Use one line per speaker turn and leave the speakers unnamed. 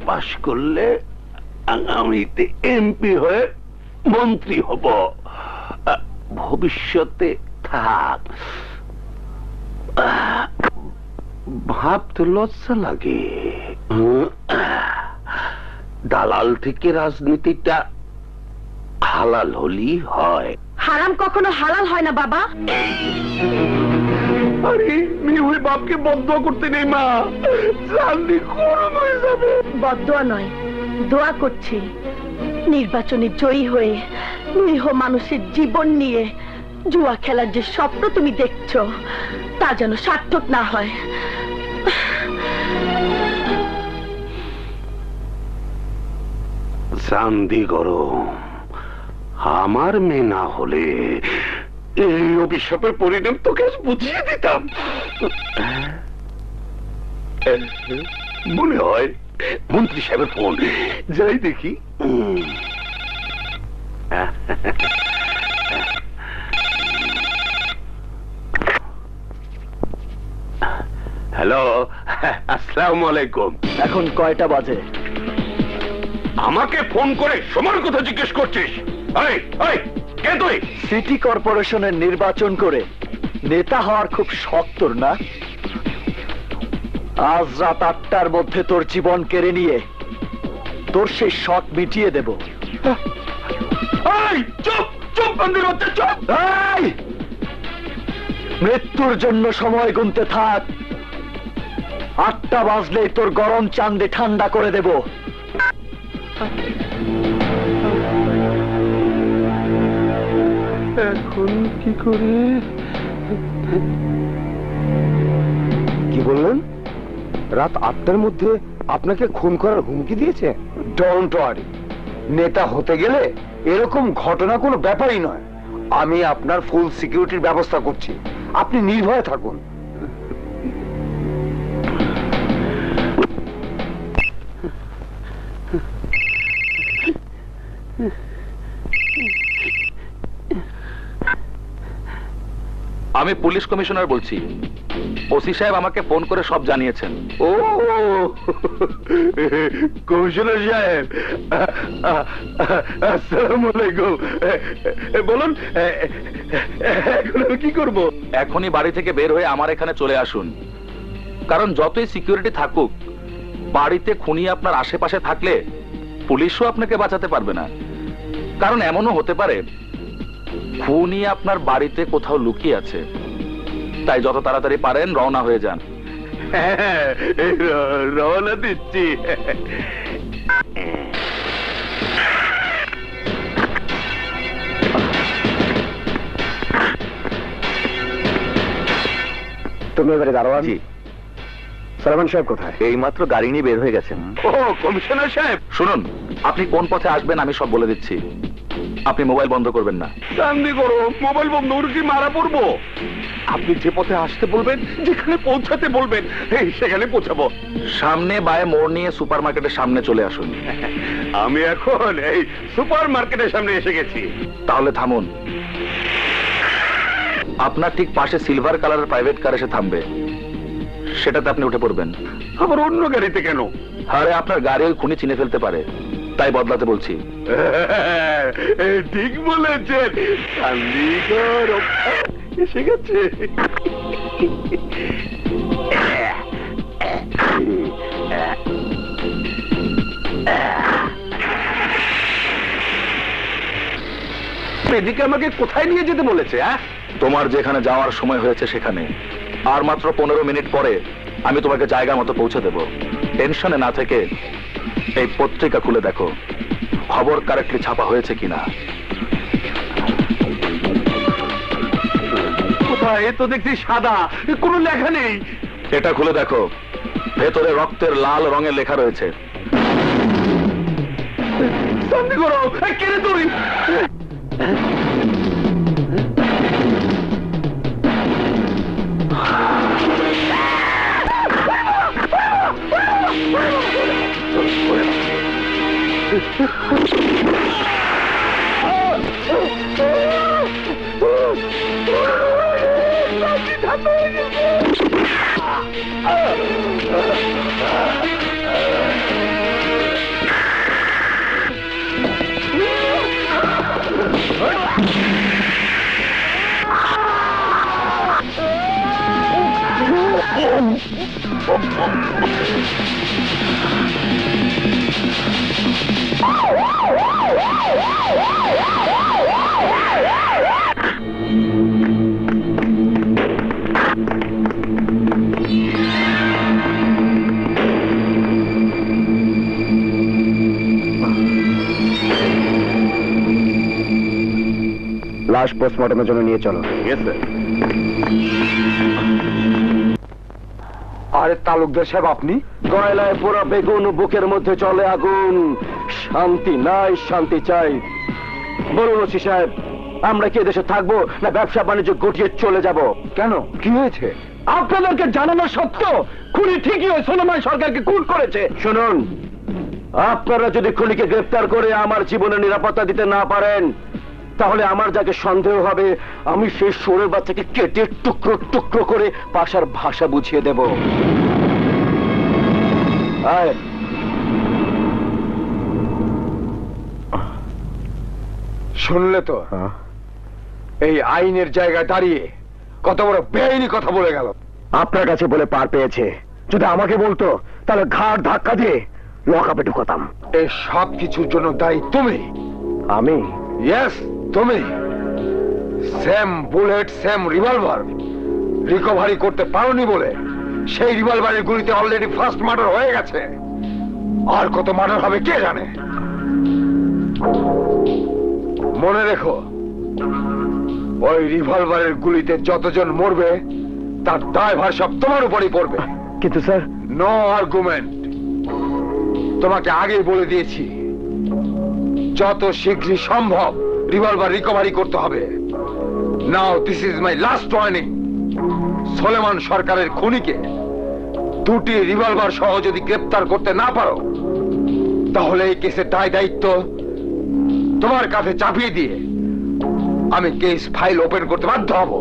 পাশ করলে আগামীতে এমপি হয়ে মন্ত্রী হব। ভবিষ্যতে থাক। ভাবতে লজ্জা লাগে। দালাল থেকে রাজনীতিটা হালাল হলেই হয়।
হারাম কখনো হালাল হয় না বাবা।
আরে মেয়ে ওই বাপকে বদদোয়া করতে নেই মা, জানলি গরম হয়ে যাবে।
বদদোয়া নয়, দোয়া করছি নির্বাচনে জয়ী হয়ে নিরীহ মানুষের জীবন নিয়ে জুয়া খেলার যে স্বপ্ন তুমি দেখছো তা যেন সার্থক না হয়।
চান্দি গরম। আমার মেয়ে না হলে এই অভিশাপের পরিণাম তোকে বুঝিয়ে দিতাম। মনে হয় মন্ত্রী সাহেবের ফোন, যাই দেখি। হ্যালো, আসসালামু আলাইকুম।
এখন কয়টা বাজে?
আমাকে ফোন করে সময়ের কথা জিজ্ঞেস করছিস? কে তুই?
সিটি কর্পোরেশনের নির্বাচন করে নেতা হওয়ার খুব শখ তোর না? আজ রাত 8টার মধ্যে তোর জীবন কেড়ে নিয়ে তোর সেই শখ মিটিয়ে দেব।
চুপ চুপ, বন্ধুর হচ্ছে চুপ।
মৃত্যুর জন্য সময় গুনতে থাক। 8টা বাজলেই তোর গরম চান্দে ঠান্ডা করে দেব।
এখন কি করে?
কি বললেন? রাত 8টার মধ্যে আপনাকে খুন করার হুমকি দিয়েছে? ডোন্ট ওয়ারি, নেতা হতে গেলে এরকম ঘটনা কোনো ব্যাপারই নয়। আমি আপনার ফুল সিকিউরিটির ব্যবস্থা করছি, আপনি নির্ভয়ে থাকুন।
আমি পুলিশ কমিশনার বলছি। ওসি সাহেব আমাকে ফোন করে সব জানিয়েছেন।
ও কমিশনার সাহেব, আসসালামু আলাইকুম। বলুন এখন আমি কি করব?
এখনই বাড়ি থেকে বের হয়ে আমার এখানে চলে আসুন, কারণ যতই সিকিউরিটি থাকুক বাড়িতে খুনি আপনার আশেপাশে থাকলে পুলিশও আপনাকে বাঁচাতে পারবে না। কারণ এমনও হতে পারে খুনি আপনার বাড়িতে কোথাও লুকিয়ে আছে। তাই যত তাড়াতাড়ি পারেন রওনা হয়ে যান।
রওনা দিচ্ছি।
তুমি এবারে দারোয়ান। সালমান সাহেব কোথায়?
এই মাত্র গাড়ি নিয়ে বের হয়ে গেছেন।
ও কমিশনার সাহেব,
শুনুন, আপনি কোন পথে আসবেন আমি সব বলে দিচ্ছি। আপনি মোবাইল বন্ধ করবেন না।
চান্দি করো, মোবাইল বন্ধ করে কি মারা পড়বো? আপনি যে পথে আসতে বলবেন, যেখানে পৌঁছাতে বলবেন, সেখানে পৌঁছাবো।
সামনে বায়ে মোড় নিয়ে সুপার মার্কেটের সামনে চলে আসুন।
আমি এখন এই সুপার মার্কেটের সামনে এসে গেছি।
তাহলে থামুন। আপনার ঠিক পাশে সিলভার কালারের প্রাইভেট কার এসে থামবে, সেটাতে আপনি উঠে পড়বেন।
আবার অন্য গাড়িতে কেন?
আরে আপনার গাড়ি ওই খুনি চিনে ফেলতে পারে, তাই বদলাতে বলছি।
ঠিক বলেছেন, চান্দি করো এসে গেছে। এদিকে আমাকে কোথায় নিয়ে যেতে বলেছে?
তোমার যেখানে যাওয়ার সময় হয়েছে সেখানে। আর মাত্র 15 মিনিট পরে আমি তোমাকে জায়গা মতো পৌঁছে দেব। টেনশনে না থেকে এই পত্রিকা খুলে দেখো খবর কারেক্টলি ছাপা হয়েছে কিনা।
কোথায়? এ তো দেখছি সাদা, কোনো লেখা নেই।
এটা খুলে দেখো, ভেতরে রক্তের লাল রঙের লেখা রয়েছে।
শান্তি করো, কে রে তুই?
লাশ পোস্টমর্টমের জন্য নিয়ে চলো।
আরে তালুকদার সাহেব, আপনি?
কয়লায় পুরো বেগুন, বুকের মধ্যে চলে আগুন, শান্তি নাই, শান্তি চাই। বলুন ওসি সাহেব, আমরা কি দেশে থাকবো না ব্যবসা বাণিজ্য গুটিয়ে চলে যাব?
কেন, কি হয়েছে?
আপনাদেরকে জানানো সত্ত্বেও খুনি ঠিকই ওই সোলেমান সরকারকে খুন করেছে। শুনুন, আপনারা যদি খুনিকে গ্রেফতার করে আমার জীবনের নিরাপত্তা দিতে না পারেন, তাহলে আমার যাকে সন্দেহ হবে আমি সেই সোরের বাচ্চাকে কেটে টুকরো টুকরো করে ভাষার ভাষা বুঝিয়ে দেব। আয়।
শুনলে তো, এই আইনের জায়গায় দাঁড়িয়ে কত বড় বেআইনি কথা বলে গেল।
আপনার কাছে বলে পার পেয়েছে, যদি আমাকে বলতো তাহলে ঘাড় ধাক্কা দিয়ে লকআপে ঢুকাতাম।
এই সব কিছুর জন্য দায়ী তুমি।
আমি?
ইয়েস, তুমি। Same bullet, same revolver recovery করতে পারোনি বলে সেই রিভলভারের গুলিতে অলরেডি ফার্স্ট মার্ডার হয়ে গেছে। আর কত মার্ডার হবে কে জানে। মনে রেখো, ওই রিভলভারের গুলিতে যতজন মরবে তার দায়ভার সব তোমার উপরই পড়বে।
কিন্তু স্যার,
নো আর্গুমেন্ট। তোমাকে আগেই বলে দিয়েছি, যত শীঘ্রই সম্ভব রিভলভার রিকভারি করতে হবে। Now this is my last warning. Soleman সরকারের খুনিকে দুটি রিভলভার সহ যদি গ্রেপ্তার করতে না পারো, তাহলে এই কেসের দায় দায়িত্ব তোমার কাঁধে চাপিয়ে দিয়ে আমি কেস ফাইল ওপেন করতে বাধ্য হব।